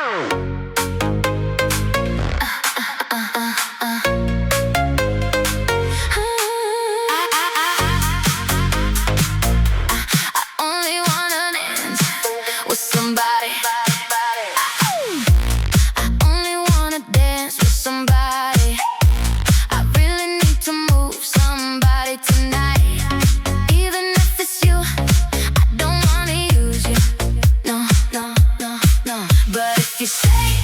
only wanna dance with somebody. I only wanna dance with somebody. I really need to move somebody tonight. Even if it's you, I don't wanna use you. No, no, no, no. But if you say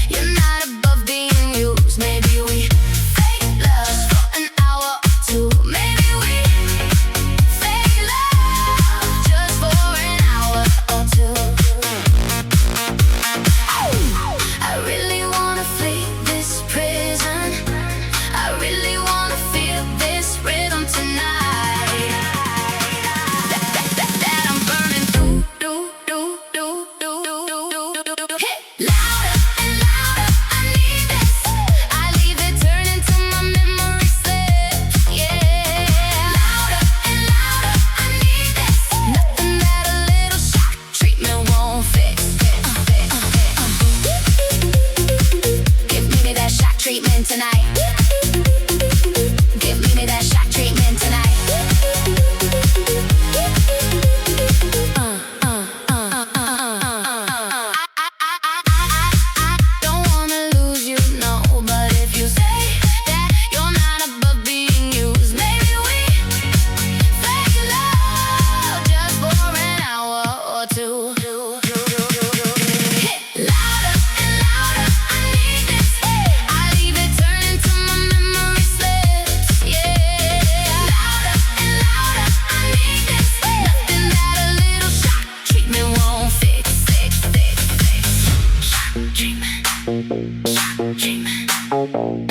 you're not above being used, maybe we fake love for an hour or two. Maybe we fake love just for an hour or two. I really wanna flee this prison. I really wanna feel this rhythm tonight. That I'm burning through, hit louder and louder. I need this. I leave it turning to my memory slips. Yeah, louder and louder. I need this. Nothing that a little shock treatment won't fix. Give me that shock treatment tonight. Give me that shock treatment tonight. Don't wanna lose you, no. But if you say that you're not above being used, maybe we fake love just for an hour or two. Hit louder and louder. I need this. I leave it turning to my memory slips. Yeah, louder and louder. I need this. Nothing that a little shock treatment won't fix. Shock treatment. Shock treatment.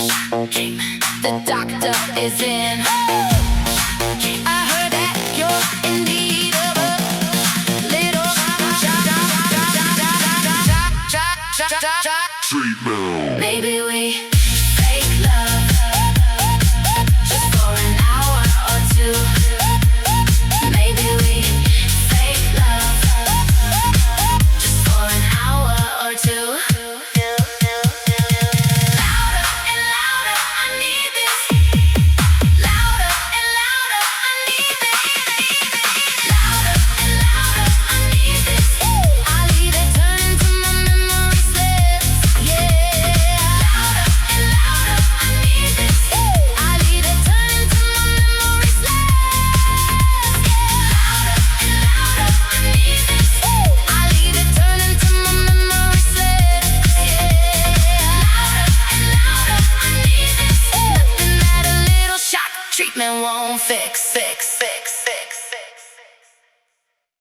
Shock treatment. The doctor is in. I heard that you're in need of a little shock Treatment. Maybe we fake love just for an hour or two. Maybe we fake love just for an hour or two. Louder and louder, I need this. Louder and louder, I need this. Louder and louder, I need this. I leave it turning to my memory slips. Yeah, louder and louder, I need this. I leave it turning to my memory slips. Louder and louder, I need this. I leave it turning to my memory slips. Louder and louder, I need this. Nothing that a little shock treatment won't fix.